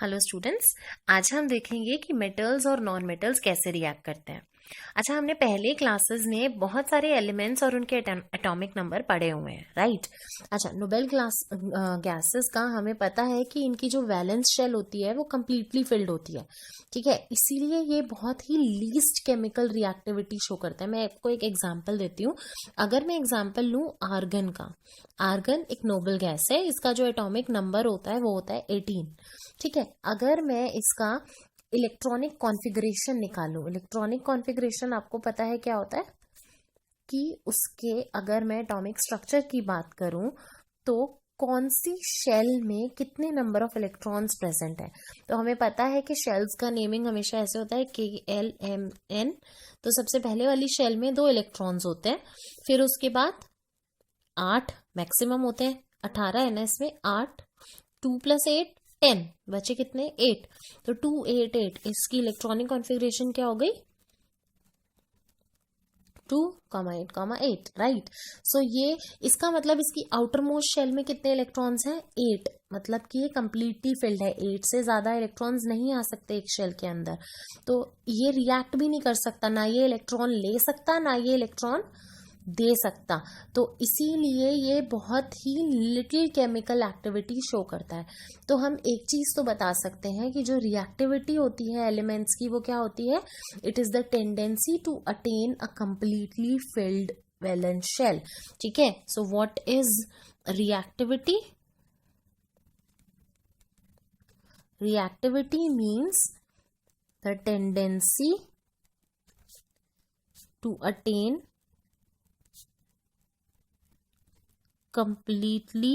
Hello students. आज हम देखेंगे कि मेटल्स और नॉन मेटल्स कैसे रिएक्ट करते हैं। अच्छा, हमने पहले क्लासेस में बहुत सारे एलिमेंट्स और उनके एटॉमिक नंबर पढ़े हुए हैं, राइट। अच्छा, नोबेल क्लास गैसेस का हमें पता है कि इनकी जो वैलेंस शेल होती है वो कंप्लीटली फिल्ड होती है, ठीक है। इसीलिए ये बहुत ही लीस्ट केमिकल रिएक्टिविटी शो करता है। मैं आपको एक एग्जांपल देती हूँ। अगर मैं एग्जांपल लूँ आर्गन का, आर्गन एक नोबल गैस है, इसका जो एटॉमिक नंबर होता है वो होता है 18, ठीक है। अगर मैं इसका इलेक्ट्रॉनिक कॉन्फ़िगरेशन निकालूं, इलेक्ट्रॉनिक कॉन्फ़िगरेशन आपको पता है क्या होता है कि उसके, अगर मैं एटॉमिक स्ट्रक्चर की बात करूं तो कौन सी शेल में कितने नंबर ऑफ इलेक्ट्रॉन्स प्रेजेंट है। तो हमें पता है कि शेल्स का नेमिंग हमेशा ऐसे होता है KLMN। तो सबसे पहले वाली शेल में 2 इलेक्ट्रॉन्स होते हैं, फिर उसके बाद 8 मैक्सिमम होते हैं, 18 है ना इसमें, 8 2 + 8 10, बचे कितने 8। तो 2 8 8, इसकी इलेक्ट्रॉनिक कॉन्फ़िगरेशन क्या हो गई 2, 8, 8, राइट। सो ये इसका मतलब इसकी आउटर मोस्ट शेल में कितने इलेक्ट्रॉन्स हैं 8, मतलब कि ये कंप्लीटली फिल्ड है, 8 से ज्यादा इलेक्ट्रॉन्स नहीं आ सकते एक शेल के अंदर। तो ये रिएक्ट भी नहीं कर सकता, ना ये इलेक्ट्रॉन ले सकता ना ये इलेक्ट्रॉन दे सकता। तो इसीलिए ये बहुत ही लिटिल केमिकल एक्टिविटी शो करता है। तो हम एक चीज तो बता सकते हैं कि जो रिएक्टिविटी होती है एलिमेंट्स की वो क्या होती है, it is the tendency to attain a completely filled valence shell, ठीक है। So what is reactivity? Reactivity means the tendency to attain completely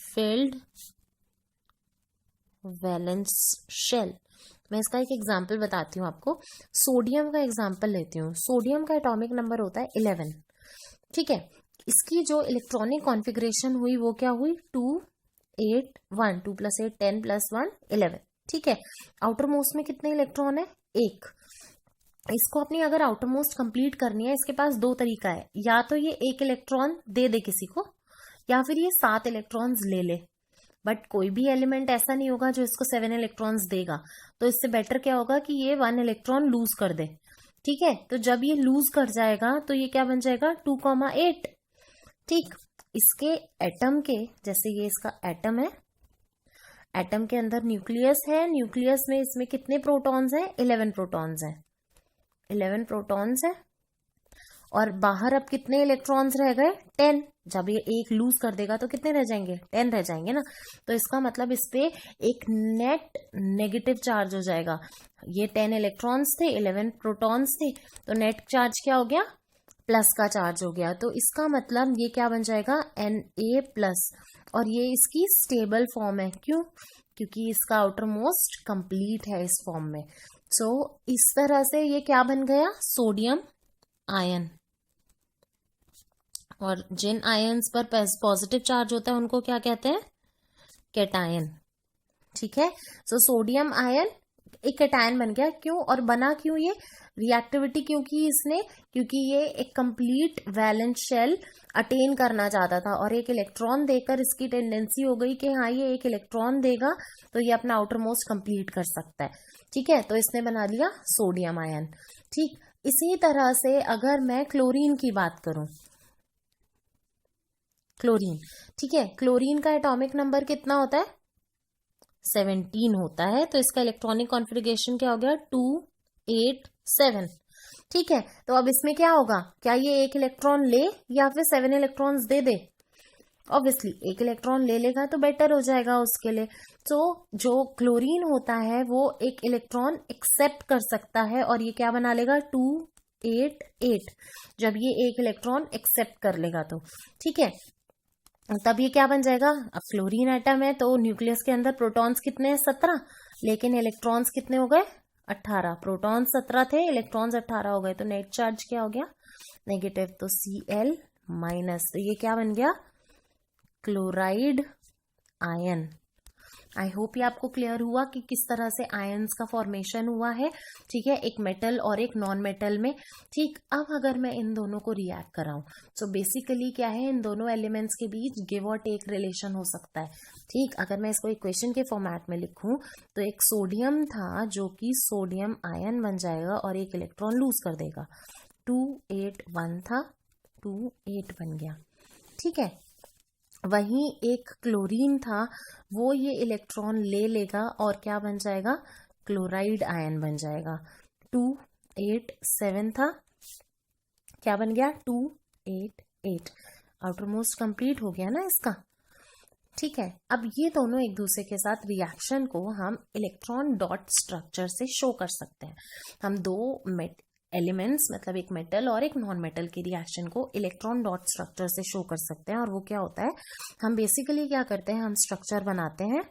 filled valence shell. मैं इसका एक एग्जांपल बताती हूँ आपको। सोडियम का एग्जांपल लेती हूँ। सोडियम का एटॉमिक नंबर होता है 11, ठीक है। इसकी जो इलेक्ट्रॉनिक कॉन्फ़िगरेशन हुई वो क्या हुई 2 8 1, 2 + 8 10 + 1 11, ठीक है। आउटर मोस्ट में कितने इलेक्ट्रॉन है 1। इसको अपनी अगर आउटर मोस्ट कंप्लीट करनी है, इसके पास 2 तरीका है, या तो ये 1 इलेक्ट्रॉन दे दे किसी को, या फिर ये 7 इलेक्ट्रॉन्स ले ले। बट कोई भी एलिमेंट ऐसा नहीं होगा जो इसको 7 इलेक्ट्रॉन्स देगा। तो इससे बेटर क्या होगा कि ये 1 इलेक्ट्रॉन लूज कर दे, ठीक है। तो जब ये लूज कर जाएगा तो ये क्या बन जाएगा 2, 8, ठीक। इसके एटम के, जैसे ये इसका एटम है, एटम के अंदर न्यूक्लियस है, न्यूक्लियस में इसमें कितने प्रोटॉन्स हैं 11 प्रोटॉन्स हैं, 11 प्रोटॉन्स है। और बाहर अब कितने इलेक्ट्रॉन्स रह गए 10। जब ये एक लूज कर देगा तो कितने रह जाएंगे 10 रह जाएंगे ना। तो इसका मतलब इस पे एक नेट नेगेटिव चार्ज हो जाएगा। ये 10 इलेक्ट्रॉन्स थे, 11 प्रोटॉन्स थे, तो नेट चार्ज क्या हो गया प्लस का चार्ज हो गया। तो इसका मतलब ये क्या बन जाएगा Na+। और ये इसकी स्टेबल फॉर्म है, क्यों? क्योंकि इसका आउटर मोस्ट कंप्लीट है इस फॉर्म में। सो इस तरह से ये क्या बन गया सोडियम आयन। और जिन आयन्स पर पॉजिटिव चार्ज होता है उनको क्या कहते हैं कैटायन, ठीक है। सो सोडियम आयन एक कैटायन बन गया। क्यों और बना क्यों ये रिएक्टिविटी क्यों की इसने? क्योंकि ये एक कंप्लीट वैलेंस शेल अटेन करना चाहता था, और एक इलेक्ट्रॉन देकर इसकी टेंडेंसी हो गई कि हाँ ये एक इलेक्ट्रॉन देगा तो ये अपना आउटर मोस्ट कंप्लीट कर सकता है, ठीक है। तो इसने बना लिया सोडियम आयन, ठीक। इसी तरह से अगर मैं क्लोरीन की बात करूं, क्लोरीन, ठीक है, क्लोरीन का एटॉमिक नंबर कितना होता है 17 होता है। तो इसका इलेक्ट्रॉनिक कॉन्फ़िगरेशन क्या हो गया 2 8 7, ठीक है। तो अब इसमें क्या होगा, क्या ये 1 इलेक्ट्रॉन ले या फिर 7 electrons they they? Obviously 1 electron ले लेगा तो बेटर हो जाएगा उसके लिए। तो जो क्लोरीन होता है वो 1 इलेक्ट्रॉन एक्सेप्ट कर सकता है, और ये क्या बना लेगा 2 8 8, जब ये 1 इलेक्ट्रॉन एक्सेप्ट कर लेगा तो, ठीक है। तब ये क्या बन जाएगा, अब फ्लोरीन एटम है तो न्यूक्लियस के अंदर प्रोटॉन्स कितने हैं 17, लेकिन इलेक्ट्रॉन्स कितने हो गए 18। प्रोटॉन 17 थे, इलेक्ट्रॉन्स 18 हो गए, तो नेट चार्ज क्या हो गया नेगेटिव, तो Cl-। तो ये क्या बन गया क्लोराइड आयन। आई होप ये आपको क्लियर हुआ कि किस तरह से आयंस का फॉर्मेशन हुआ है, ठीक है, एक मेटल और एक नॉन मेटल में। ठीक, अब अगर मैं इन दोनों को रिएक्ट कराऊं, सो बेसिकली क्या है, इन दोनों एलिमेंट्स के बीच गिव और टेक रिलेशन हो सकता है। ठीक, अगर मैं इसको इक्वेशन के फॉर्मेट में लिखूं तो एक सोडियम था जो कि सोडियम आयन बन जाएगा और एक इलेक्ट्रॉन लूज कर देगा। 281 था, 28 बन गया। ठीक है, वहीं एक क्लोरीन था, वो ये इलेक्ट्रॉन ले लेगा और क्या बन जाएगा, क्लोराइड आयन बन जाएगा। 287 था, क्या बन गया, 288। आउटर मोस्ट कंप्लीट हो गया ना इसका। ठीक है, अब ये दोनों एक दूसरे के साथ रिएक्शन को हम इलेक्ट्रॉन डॉट स्ट्रक्चर से शो कर सकते हैं। हम दो एलिमेंट्स, मतलब एक मेटल और एक नॉन मेटल की रिएक्शन को इलेक्ट्रॉन डॉट स्ट्रक्चर से शो कर सकते हैं। और वो क्या होता है, हम बेसिकली क्या करते हैं, हम स्ट्रक्चर बनाते हैं,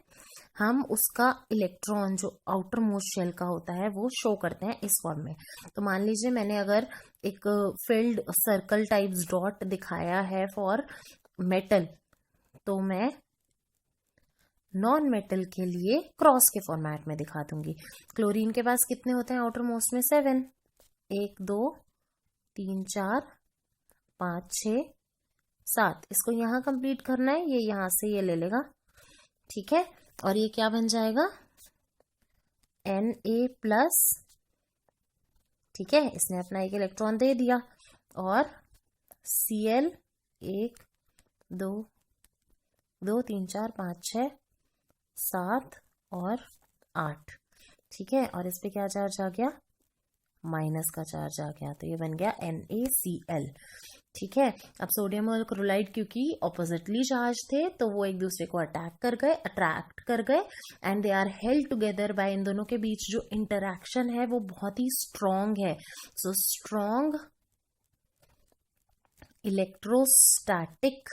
हम उसका इलेक्ट्रॉन जो आउटर मोस्ट शेल का होता है वो शो करते हैं इस फॉर्म में। तो मान लीजिए मैंने अगर एक फिल्ड सर्कल टाइप्स डॉट दिखाया है फॉर मेटल, तो मैं नॉन मेटल के लिए क्रॉस के फॉर्मेट में दिखा दूंगी। क्लोरीन के पास कितने होते हैं आउटर मोस्ट में, 7, 1 2 3 4 5 6 7। इसको यहां कंप्लीट करना है, ये यहां से ये ले लेगा। ठीक है, और ये क्या बन जाएगा, Na+। ठीक है, इसने अपना एक इलेक्ट्रॉन दे दिया और Cl 1 2 2 3 4 5 6 7 और 8। ठीक है, और इस पे क्या चार्ज आ गया, माइनस का चार्ज आ गया, तो ये बन गया NaCl। ठीक है, अब सोडियम और क्लोराइड क्योंकि ऑपोजिटली चार्ज थे तो वो एक दूसरे को अट्रैक्ट कर गए and they are held together by, इन दोनों के बीच जो इंटरैक्शन है वो बहुत ही स्ट्रॉन्ग है। So strong electrostatic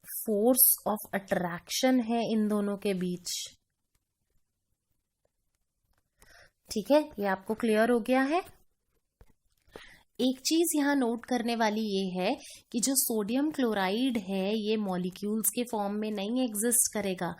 force of attraction है इन दोनों के बीच। ठीक है, ये आपको क्लियर हो गया है। एक चीज यहाँ नोट करने वाली ये है कि जो सोडियम क्लोराइड है ये मॉलिक्यूल्स के फॉर्म में नहीं एग्जिस्ट करेगा,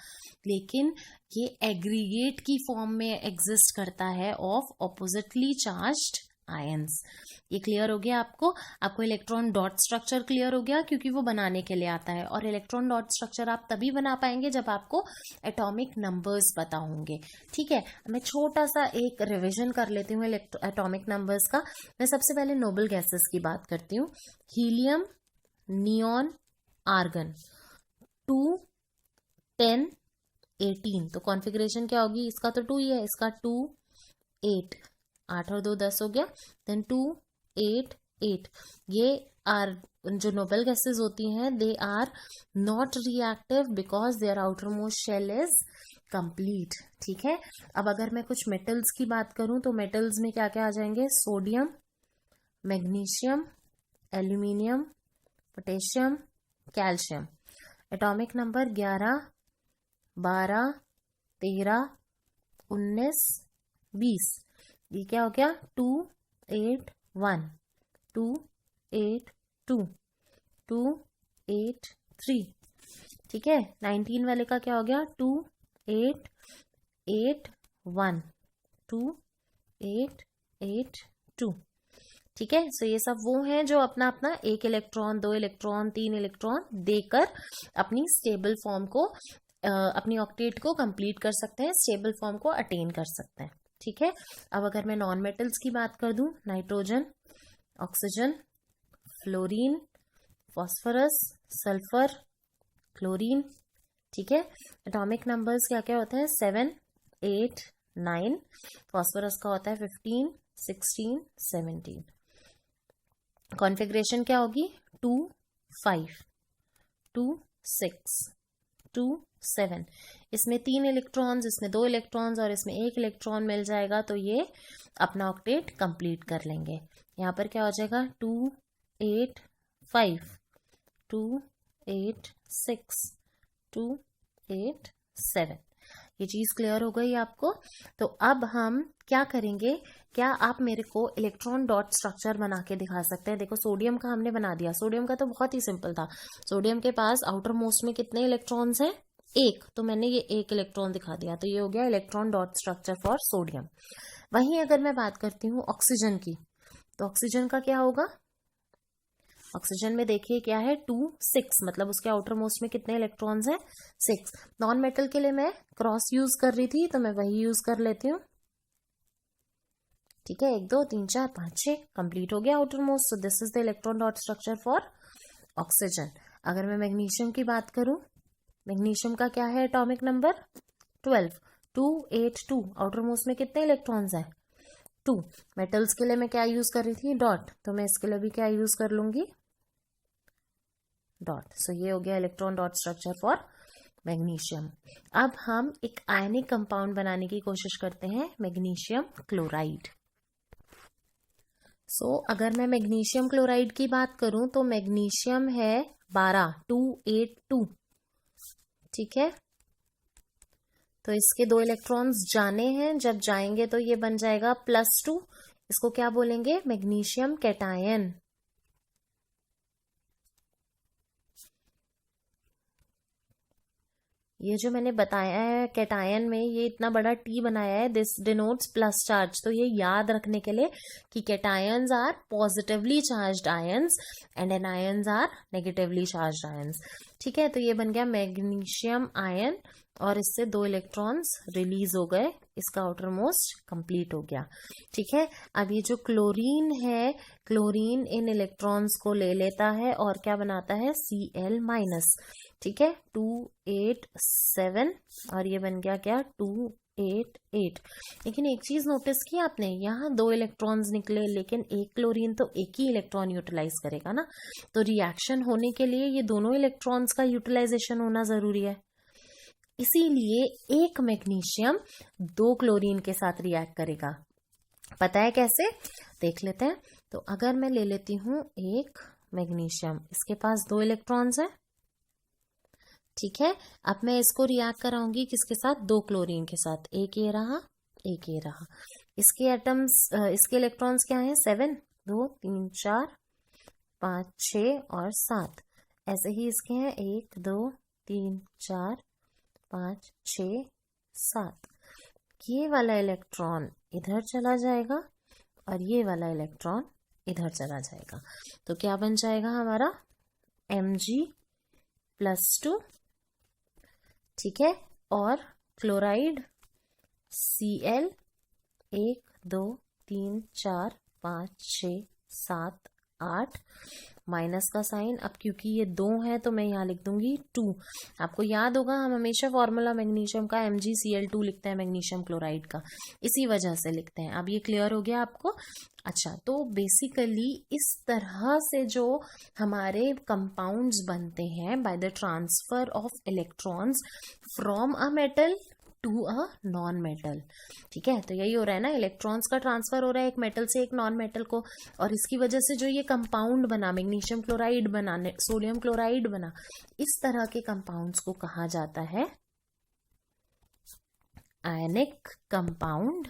लेकिन ये एग्रीगेट की फॉर्म में एग्जिस्ट करता है ऑफ ऑपोजिटली चार्ज्ड आयंस। ये क्लियर हो गया आपको इलेक्ट्रॉन डॉट स्ट्रक्चर क्लियर हो गया क्योंकि वो बनाने के लिए आता है। और इलेक्ट्रॉन डॉट स्ट्रक्चर आप तभी बना पाएंगे जब आपको एटॉमिक नंबर्स पता होंगे। ठीक है, मैं छोटा सा एक रिवीजन कर लेती हूँ एटॉमिक नंबर्स का। मैं सबसे पहले नोबल गैसेस की बात करती हूँ। Helium, neon, argon, 2 10 18। तो कॉन्फ़िगरेशन क्या होगी, इसका तो 2 ही है, इसका 2 8, 8 और 2 10 हो गया, देन 2 8 8। ये आर जो नोबल गैसेस होती हैं they are not reactive because their outermost shell is complete. ठीक है, अब अगर मैं कुछ मेटल्स की बात करूं तो मेटल्स में क्या क्या आ जाएंगे, sodium, magnesium, aluminium, potassium, calcium. Atomic number 11 12 13 19 20। ये क्या हो गया, 2 8 1 2 8 2 2 8 3। ठीक है, 19 वाले का क्या हो गया, 2 8 8 1 2 8 8 2। ठीक है, सो ये सब वो हैं जो अपना अपना 1 इलेक्ट्रॉन 2 इलेक्ट्रॉन 3 इलेक्ट्रॉन देकर अपनी स्टेबल फॉर्म को अपनी ऑक्टेट को कंप्लीट कर सकते हैं, स्टेबल फॉर्म को अटेन कर सकते हैं। ठीक है, अब अगर मैं नॉन मेटल्स की बात कर दूं, nitrogen, oxygen, fluorine, phosphorus, sulphur, chlorine. ठीक है, एटॉमिक नंबर्स क्या क्या होते हैं, 7 8 9। फॉस्फोरस का होता है 15 16 17। कॉन्फ़िगरेशन क्या होगी, 2 5 2 6 2 7। इसमें 3 इलेक्ट्रॉन्स, इसमें 2 इलेक्ट्रॉन्स और इसमें 1 इलेक्ट्रॉन मिल जाएगा तो ये अपना ऑक्टेट कंप्लीट कर लेंगे। यहाँ पर क्या हो जाएगा, 2 8 5 2 8 6 2 8 7। ये चीज क्लियर हो गई आपको। तो अब हम क्या करेंगे, क्या आप मेरे को इलेक्ट्रॉन डॉट स्ट्रक्चर बना के दिखा सकते हैं। देखो सोडियम का हमने बना दिया, सोडियम का तो बहुत ही सिंपल था। सोडियम के पास आउटर मोस्ट में कितने इलेक्ट्रॉन्स हैं, एक, तो मैंने ये एक इलेक्ट्रॉन दिखा दिया, तो ये हो गया electron dot structure for sodium. वहीं अगर मैं बात करती हूँ ऑक्सीजन की, तो ऑक्सीजन का क्या होगा? ऑक्सीजन में देखिए क्या है, 2 6, मतलब उसके आउटर मोस्ट में कितने इलेक्ट्रॉन्स हैं? 6। नॉन मेटल के लिए मैं क्रॉस यूज कर रही थी, तो मैं वही यूज कर लेती हूँ। ठीक है, 1 2 3 4 5 6, कंप्लीट हो गया outer most. So this is the electron dot structure for oxygen. अगर मैं मैग्नीशियम की बात करूं, मैग्नीशियम का क्या है एटॉमिक नंबर? 12, 2 8 2, आउटर मोस्ट में कितने इलेक्ट्रॉन्स हैं? 2। मेटल्स के लिए मैं क्या यूज कर रही थी? डॉट, तो मैं इसके लिए भी क्या यूज कर लूंगी? डॉट। सो ये हो गया electron dot structure for magnesium. अब हम एक आयनिक कंपाउंड बनाने की कोशिश करते हैं, मैग्नीशियम क्लोराइड। अगर मैं मैग्नीशियम क्लोराइड की बात करूं तो मैग्नीशियम है 12, 2 8 2। ठीक है, तो इसके 2 इलेक्ट्रॉन्स जाने हैं, जब जाएंगे तो ये बन जाएगा +2। इसको क्या बोलेंगे? Magnesium cation. ये जो मैंने बताया है कैटायन में ये इतना बड़ा टी बनाया है, दिस डिनोट्स प्लस चार्ज। तो ये याद रखने के लिए कि cations are positively charged ions and anions are negatively charged ions. ठीक है, तो ये बन गया मैग्नीशियम आयन और इससे 2 इलेक्ट्रॉन्स रिलीज हो गए, इसका आउटर मोस्ट कंप्लीट हो गया। ठीक है, अब ये जो क्लोरीन है, क्लोरीन इन इलेक्ट्रॉन्स को ले लेता है और क्या बनाता है? Cl-। ठीक है, 2 8 7 और ये बन गया क्या? 2 8 8। लेकिन एक चीज नोटिस की आपने, यहाँ 2 इलेक्ट्रॉन्स निकले, लेकिन एक क्लोरीन तो एक ही इलेक्ट्रॉन यूटिलाइज करेगा ना, तो रिएक्शन होने के लिए ये दोनों इलेक्ट्रॉन्स का यूटिलाइजेशन होना जरूरी है। इसीलिए एक मैग्नीशियम 2 क्लोरीन के साथ रिएक्ट करेगा। पता है कैसे? देख लेते हैं। तो अगर मैं ले लेती हूं एक मैग्नीशियम, इसके पास 2 इलेक्ट्रॉन्स हैं। ठीक है, अब मैं इसको रिएक्ट कराऊंगी किसके साथ? 2 क्लोरीन के साथ। एक ये रहा, एक ये रहा। इसके एटम्स, इसके इलेक्ट्रॉन्स क्या हैं? 7, 2 3 4 5 6 और 7। ऐसे ही इसके हैं 1 2 3 4 5 6 7। ये वाला इलेक्ट्रॉन इधर चला जाएगा और ये वाला इलेक्ट्रॉन इधर चला जाएगा, तो क्या बन जाएगा हमारा? Mg+2। ठीक है, और क्लोराइड Cl 1 2 3 4 5 6 7 8, माइनस का साइन। अब क्योंकि ये 2 है तो मैं यहाँ लिख दूंगी 2। आपको याद होगा हम हमेशा फॉर्मूला मैग्नीशियम का MgCl2 लिखते हैं, मैग्नीशियम क्लोराइड का इसी वजह से लिखते हैं। अब ये क्लियर हो गया आपको? अच्छा, तो बेसिकली इस तरह से जो हमारे कंपाउंड्स बनते हैं by the transfer of electrons from a metal to a non metal. ठीक है, तो यही हो रहा है ना, इलेक्ट्रॉन्स का ट्रांसफर हो रहा है एक मेटल से एक नॉन मेटल को, और इसकी वजह से जो ये कंपाउंड बना, मैग्नीशियम क्लोराइड बना, सोडियम क्लोराइड बना, इस तरह के कंपाउंड्स को कहा जाता है आयनिक कंपाउंड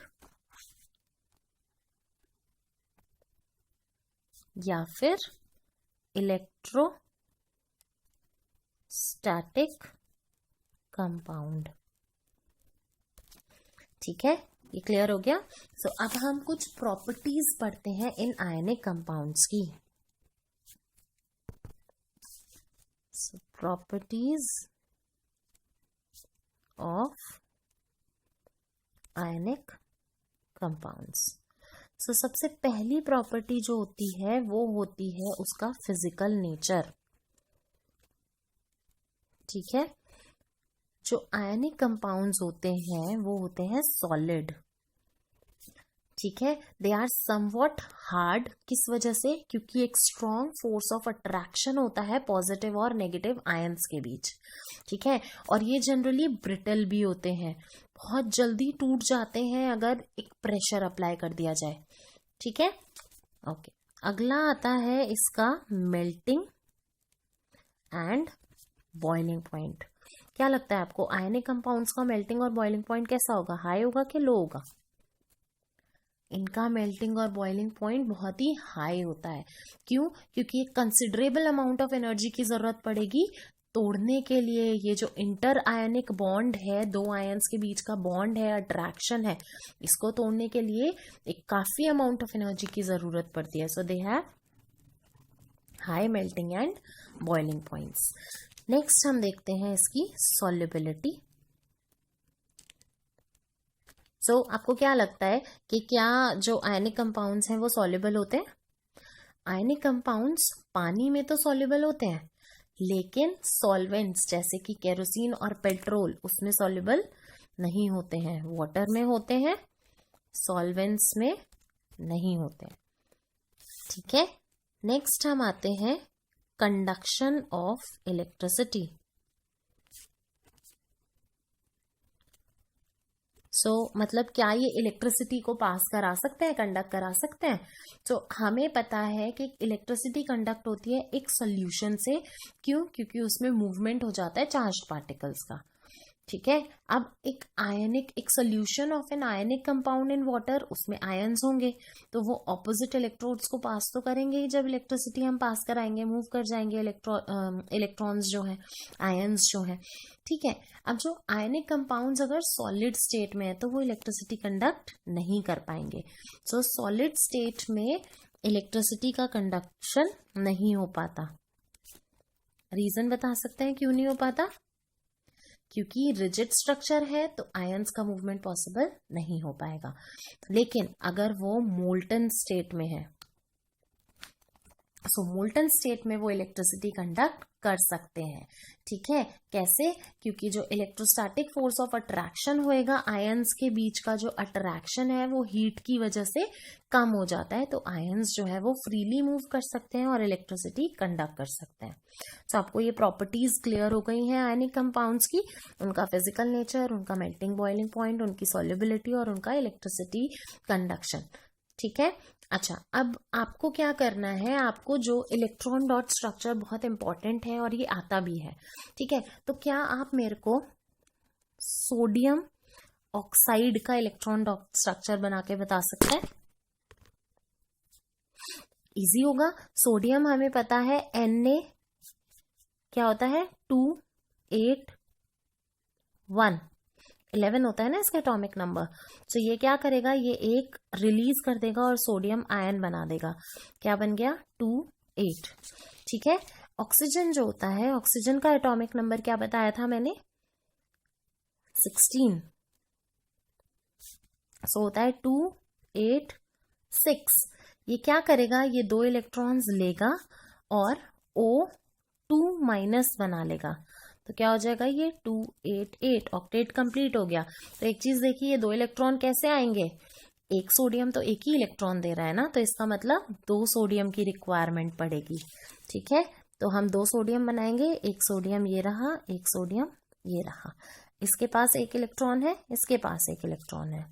या फिर इलेक्ट्रोस्टैटिक कंपाउंड। ठीक है, ये क्लियर हो गया। अब हम कुछ प्रॉपर्टीज पढ़ते हैं इन आयनिक कंपाउंड्स की। Properties of ionic compounds. सबसे पहली प्रॉपर्टी जो होती है वो होती है उसका फिजिकल नेचर। ठीक है, जो आयनिक कंपाउंड्स होते हैं वो होते हैं सॉलिड। ठीक है, दे आर समवॉट हार्ड। किस वजह से? क्योंकि एक स्ट्रॉन्ग फोर्स ऑफ अट्रैक्शन होता है पॉजिटिव और नेगेटिव आयंस के बीच। ठीक है, और ये जनरली ब्रिटल भी होते हैं, बहुत जल्दी टूट जाते हैं अगर एक प्रेशर अप्लाई कर दिया जाए। ठीक है, ओके। अगला आता है इसका मेल्टिंग एंड बॉइलिंग पॉइंट। क्या लगता है आपको आयनिक कंपाउंड्स का मेल्टिंग और बॉइलिंग पॉइंट कैसा होगा? हाई होगा कि लो होगा? इनका मेल्टिंग और बॉइलिंग पॉइंट बहुत ही हाई होता है। क्यों? क्योंकि एक कंसिडरेबल अमाउंट ऑफ एनर्जी की जरूरत पड़ेगी तोड़ने के लिए ये जो इंटर आयनिक बॉन्ड है, दो आयंस के बीच का बॉन्ड है, अट्रैक्शन है, इसको तोड़ने के लिए एक काफी अमाउंट ऑफ एनर्जी की जरूरत पड़ती है. So they have high melting and boiling points. Next हम देखते हैं इसकी सॉल्युबिलिटी. सो आपको क्या लगता है कि क्या जो आयनिक कंपाउंड्स हैं वो सॉल्युबल होते हैं? आयनिक कंपाउंड्स पानी में तो सॉल्युबल होते हैं, लेकिन सॉल्वेंट्स जैसे कि केरोसिन और पेट्रोल उसमें सॉल्युबल नहीं होते हैं. वाटर में होते हैं, सॉल्वेंट्स में नहीं होते हैं. ठीक है. नेक्स्ट हम आते हैं कंडक्शन ऑफ इलेक्ट्रिसिटी. मतलब क्या ये इलेक्ट्रिसिटी को पास करा सकते हैं, कंडक्ट करा सकते हैं? हमें पता है कि इलेक्ट्रिसिटी कंडक्ट होती है एक सॉल्यूशन से. क्यों? क्योंकि उसमें मूवमेंट हो जाता है चार्ज पार्टिकल्स का. ठीक है. अब एक solution of an ionic compound in water, उसमें आयंस होंगे, तो वो ऑपोजिट इलेक्ट्रोड्स को पास तो करेंगे ही. जब इलेक्ट्रिसिटी हम पास कराएंगे, मूव कर जाएंगे इलेक्ट्रॉन्स जो है, आयंस जो है. ठीक है. अब जो आयनिक कंपाउंड्स अगर सॉलिड स्टेट में है तो वो इलेक्ट्रिसिटी कंडक्ट नहीं कर पाएंगे. सॉलिड स्टेट में इलेक्ट्रिसिटी का कंडक्शन नहीं हो पाता. रीजन बता सकते हैं क्यों नहीं हो पाता? क्योंकि रिजिड स्ट्रक्चर है तो आयंस का मूवमेंट पॉसिबल नहीं हो पाएगा. लेकिन अगर वो मोल्टन स्टेट में है, मोल्टन स्टेट में वो इलेक्ट्रिसिटी कंडक्ट कर सकते हैं. ठीक है. कैसे? क्योंकि जो इलेक्ट्रोस्टैटिक फोर्स ऑफ अट्रैक्शन होएगा, आयंस के बीच का जो अट्रैक्शन है वो हीट की वजह से कम हो जाता है, तो आयंस जो है वो फ्रीली मूव कर सकते हैं और इलेक्ट्रिसिटी कंडक्ट कर सकते हैं. आपको ये प्रॉपर्टीज क्लियर हो गई हैं आयनिक कंपाउंड्स की, उनका फिजिकल नेचर, उनका मेल्टिंग बॉइलिंग पॉइंट, उनकी सॉल्युबिलिटी और उनका इलेक्ट्रिसिटी कंडक्शन. ठीक है. अच्छा, अब आपको क्या करना है, आपको जो इलेक्ट्रॉन डॉट स्ट्रक्चर बहुत इंपॉर्टेंट है और ये आता भी है. ठीक है. तो क्या आप मेरे को सोडियम ऑक्साइड का इलेक्ट्रॉन डॉट स्ट्रक्चर बना के बता सकते हैं? इजी होगा. सोडियम हमें पता है Na क्या होता है, 2 8 1 11 होता है ना इसका एटॉमिक नंबर. ये क्या करेगा, ये एक रिलीज कर देगा और सोडियम आयन बना देगा. क्या बन गया? 2 8. ठीक है. ऑक्सीजन जो होता है, ऑक्सीजन का एटॉमिक नंबर क्या बताया था मैंने? 16. होता है 2 8 6. ये क्या करेगा, ये 2 इलेक्ट्रॉन्स लेगा और O2 माइनस बना लेगा. तो क्या हो जाएगा, ये 2 8 8. ऑक्टेट कंप्लीट हो गया. तो एक चीज देखिए, ये 2 इलेक्ट्रॉन कैसे आएंगे? एक सोडियम तो एक ही इलेक्ट्रॉन दे रहा है ना, तो इसका मतलब 2 सोडियम की रिक्वायरमेंट पड़ेगी. ठीक है. तो हम 2 सोडियम बनाएंगे. एक सोडियम ये रहा, एक सोडियम ये रहा. इसके पास एक इलेक्ट्रॉन है, इसके पास एक इलेक्ट्रॉन है.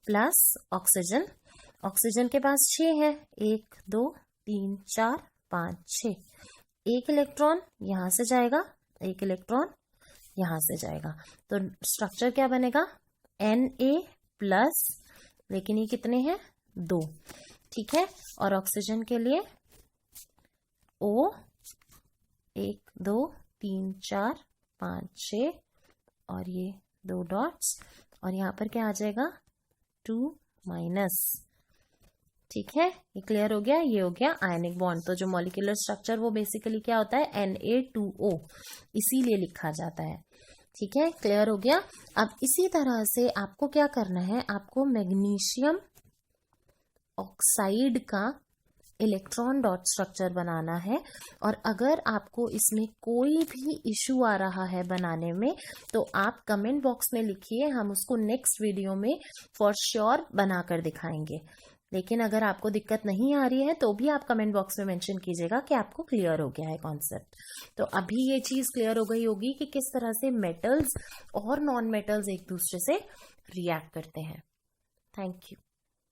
प्लस ऑक्सीजन, ऑक्सीजन के पास 6 है. 1 2 3 4 5 6. एक इलेक्ट्रॉन यहां से जाएगा, एक इलेक्ट्रॉन यहां से जाएगा. तो स्ट्रक्चर क्या बनेगा? Na प्लस, लेकिन ये कितने हैं? 2. ठीक है. और ऑक्सीजन के लिए O 1 2 3 4 5 6 और ये 2 डॉट्स, और यहाँ पर क्या आ जाएगा? 2 माइनस. ठीक है. ये क्लियर हो गया. ये हो गया आयनिक बॉन्ड. तो जो मॉलिक्यूलर स्ट्रक्चर वो बेसिकली क्या होता है? Na2O, इसीलिए लिखा जाता है. ठीक है. क्लियर हो गया. अब इसी तरह से आपको क्या करना है, आपको मैग्नीशियम ऑक्साइड का इलेक्ट्रॉन डॉट स्ट्रक्चर बनाना है. और अगर आपको इसमें कोई भी इश्यू आ रहा है बनाने में, तो आप कमेंट बॉक्स में लिखिए, हम उसको नेक्स्ट वीडियो में फॉर श्योर बनाकर दिखाएंगे. लेकिन अगर आपको दिक्कत नहीं आ रही है तो भी आप कमेंट बॉक्स में मेंशन कीजिएगा कि आपको क्लियर हो गया है कॉन्सेप्ट. तो अभी ये चीज क्लियर हो गई होगी कि किस तरह से मेटल्स और नॉन मेटल्स एक दूसरे से रिएक्ट करते हैं. Thank you.